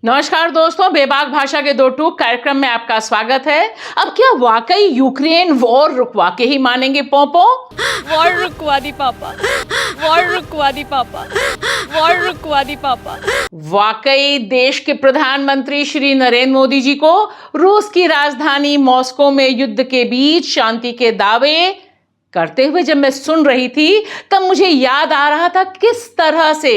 नमस्कार दोस्तों, बेबाक भाषा के दो टूक कार्यक्रम में आपका स्वागत है। अब क्या वाकई यूक्रेन वॉर रुकवा के ही मानेंगे पोंपो? वॉर रुकवा दी पापा, वॉर रुकवा दी पापा, वॉर रुकवा दी पापा। वाकई देश के प्रधानमंत्री श्री नरेंद्र मोदी जी को रूस की राजधानी मॉस्को में युद्ध के बीच शांति के दावे करते हुए जब मैं सुन रही थी, तब मुझे याद आ रहा था किस तरह से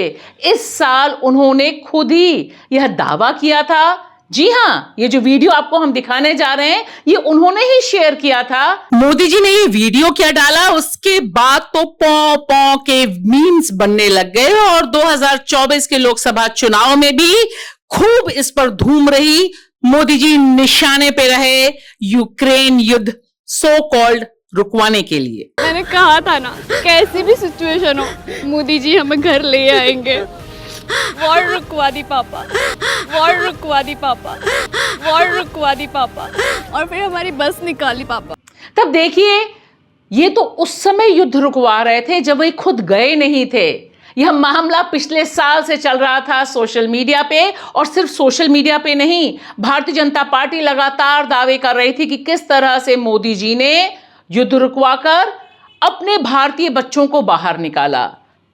इस साल उन्होंने खुद ही यह दावा किया था। जी हाँ, ये जो वीडियो आपको हम दिखाने जा रहे हैं, ये उन्होंने ही शेयर किया था। मोदी जी ने ये वीडियो क्या डाला, उसके बाद तो पौ पौ के मीम्स बनने लग गए और 2024 के लोकसभा चुनाव में भी खूब इस पर धूम रही। मोदी जी निशाने पे रहे यूक्रेन युद्ध सो कॉल्ड रुकवाने के लिए। मैंने कहा था ना, कैसी भी सिचुएशन हो मोदी जी हमें घर ले आएंगे। वॉर रुकवा दी पापा, वॉर रुकवा दी पापा, वॉर रुकवा दी पापा। और फिर हमारी बस निकाली पापा। तब देखिए, ये तो उस समय युद्ध रुकवा रहे थे जब वे खुद गए नहीं थे। यह मामला पिछले साल से चल रहा था सोशल मीडिया पे, और सिर्फ सोशल मीडिया पे नहीं, भारतीय जनता पार्टी लगातार दावे कर रही थी कि किस तरह से मोदी जी ने युद्ध रुकवाकर अपने भारतीय बच्चों को बाहर निकाला।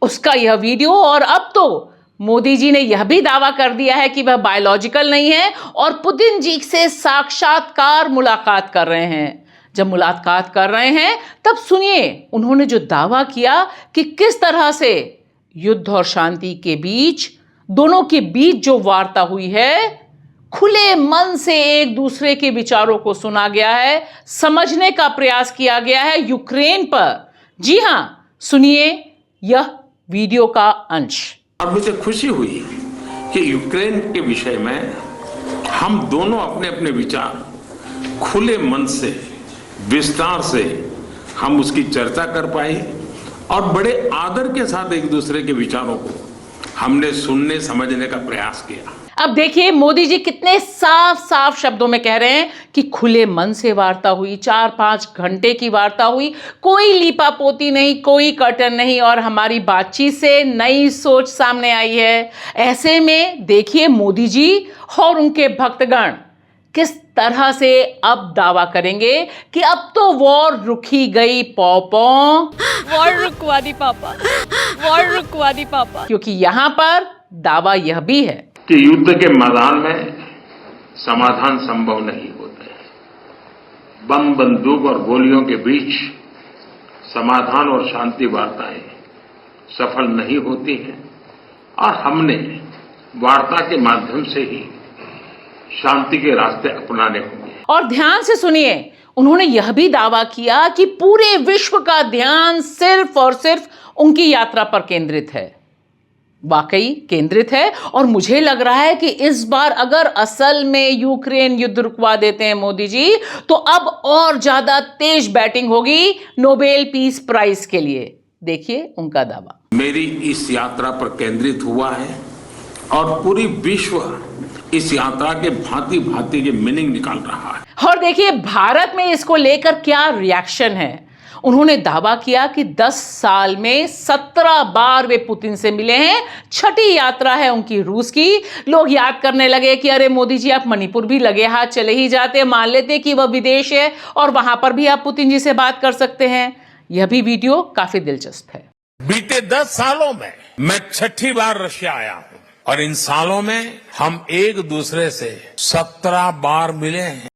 उसका यह वीडियो, और अब तो मोदी जी ने यह भी दावा कर दिया है कि वह बायोलॉजिकल नहीं है और पुतिन जी से साक्षात्कार मुलाकात कर रहे हैं। जब मुलाकात कर रहे हैं तब सुनिए उन्होंने जो दावा किया कि किस तरह से युद्ध और शांति के बीच, दोनों के बीच जो वार्ता हुई है, खुले मन से एक दूसरे के विचारों को सुना गया है, समझने का प्रयास किया गया है यूक्रेन पर। जी हां, सुनिए यह वीडियो का अंश। और मुझे खुशी हुई कि यूक्रेन के विषय में हम दोनों अपने अपने विचार खुले मन से, विस्तार से हम उसकी चर्चा कर पाए और बड़े आदर के साथ एक दूसरे के विचारों को हमने सुनने समझने का प्रयास किया। अब देखिए मोदी जी कितने साफ साफ शब्दों में कह रहे हैं कि खुले मन से वार्ता हुई, 4-5 घंटे की वार्ता हुई, कोई लीपापोती नहीं, कोई कर्टन नहीं, और हमारी बातचीत से नई सोच सामने आई है। ऐसे में देखिए मोदी जी और उनके भक्तगण किस तरह से अब दावा करेंगे कि अब तो वॉर रुकी गई पौ। वॉर रुकवा दी पापा, वॉर रुकवा दी पापा। क्योंकि यहां पर दावा यह भी है कि युद्ध के मैदान में समाधान संभव नहीं होते। बम, बंदूक और गोलियों के बीच समाधान और शांति वार्ताएं सफल नहीं होती हैं और हमने वार्ता के माध्यम से ही शांति के रास्ते अपनाने होंगे। और ध्यान से सुनिए, उन्होंने यह भी दावा किया कि पूरे विश्व का ध्यान सिर्फ और सिर्फ उनकी यात्रा पर केंद्रित है। वाकई केंद्रित है, और मुझे लग रहा है कि इस बार अगर असल में यूक्रेन युद्ध रुकवा देते हैं मोदी जी, तो अब और ज्यादा तेज बैटिंग होगी नोबेल पीस प्राइज के लिए। देखिए उनका दावा। मेरी इस यात्रा पर केंद्रित हुआ है और पूरी विश्व इस यात्रा के भांति भांति के मीनिंग निकाल रहा है। और देखिए भारत में इसको लेकर क्या रिएक्शन है। उन्होंने दावा किया कि 10 साल में 17 बार वे पुतिन से मिले हैं। छठी यात्रा है उनकी रूस की। लोग याद करने लगे कि अरे मोदी जी, आप मणिपुर भी लगे हाथ चले ही जाते, मान लेते कि वह विदेश है और वहां पर भी आप पुतिन जी से बात कर सकते हैं। यह भी वीडियो काफी दिलचस्प है। बीते 10 सालों में मैं छठी बार रशिया आया हूं और इन सालों में हम एक दूसरे से 17 बार मिले हैं।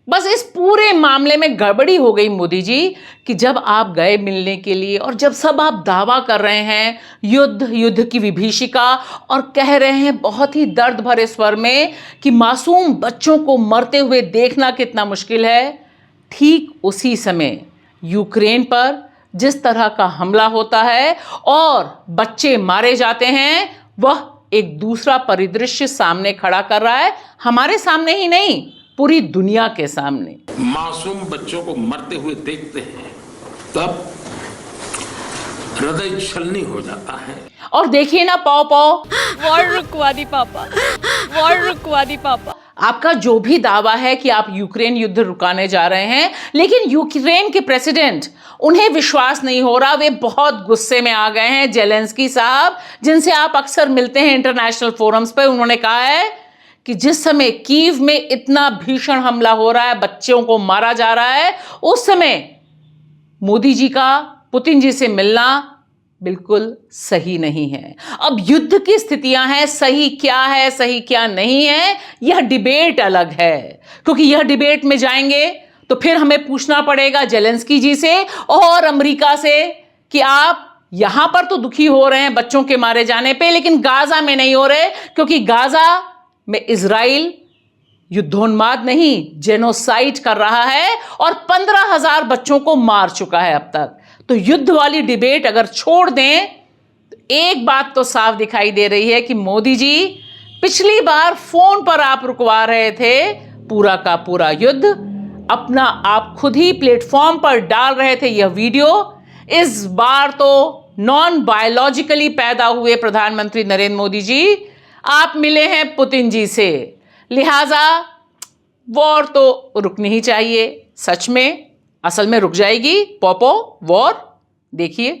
बस इस पूरे मामले में गड़बड़ी हो गई मोदी जी कि जब आप गए मिलने के लिए और जब सब आप दावा कर रहे हैं युद्ध की विभीषिका, और कह रहे हैं बहुत ही दर्द भरे स्वर में कि मासूम बच्चों को मरते हुए देखना कितना मुश्किल है, ठीक उसी समय यूक्रेन पर जिस तरह का हमला होता है और बच्चे मारे जाते हैं, वह एक दूसरा परिदृश्य सामने खड़ा कर रहा है। हमारे सामने ही नहीं, पूरी दुनिया के सामने। मासूम बच्चों को मरते हुए देखते हैं तब हृदय छलनी हो जाता है। और देखिए ना पौ। वॉर रुकवा दी पापा, वॉर रुकवा दी पापा। आपका जो भी दावा है कि आप यूक्रेन युद्ध रुकाने जा रहे हैं, लेकिन यूक्रेन के प्रेसिडेंट, उन्हें विश्वास नहीं हो रहा, वे बहुत गुस्से में आ गए हैं। जेलेंस्की साहब, जिनसे आप अक्सर मिलते हैं इंटरनेशनल फोरम्स पे, उन्होंने कहा है कि जिस समय कीव में इतना भीषण हमला हो रहा है, बच्चों को मारा जा रहा है, उस समय मोदी जी का पुतिन जी से मिलना बिल्कुल सही नहीं है। अब युद्ध की स्थितियां हैं, सही क्या है, सही क्या नहीं है, यह डिबेट अलग है, क्योंकि यह डिबेट में जाएंगे तो फिर हमें पूछना पड़ेगा जेलेंस्की जी से और अमेरिका से कि आप यहां पर तो दुखी हो रहे हैं बच्चों के मारे जाने पे, लेकिन गाजा में नहीं हो रहे, क्योंकि गाजा में इजराइल युद्धोन्माद नहीं, जेनोसाइड कर रहा है और 15,000 बच्चों को मार चुका है अब तक। तो युद्ध वाली डिबेट अगर छोड़ दें तो एक बात तो साफ दिखाई दे रही है कि मोदी जी पिछली बार फोन पर आप रुकवा रहे थे पूरा का पूरा युद्ध, अपना आप खुद ही प्लेटफॉर्म पर डाल रहे थे यह वीडियो। इस बार तो नॉन बायोलॉजिकली पैदा हुए प्रधानमंत्री नरेंद्र मोदी जी आप मिले हैं पुतिन जी से, लिहाजा वॉर तो रुकनी ही चाहिए। सच में असल में रुक जाएगी पॉपो वॉर, देखिए।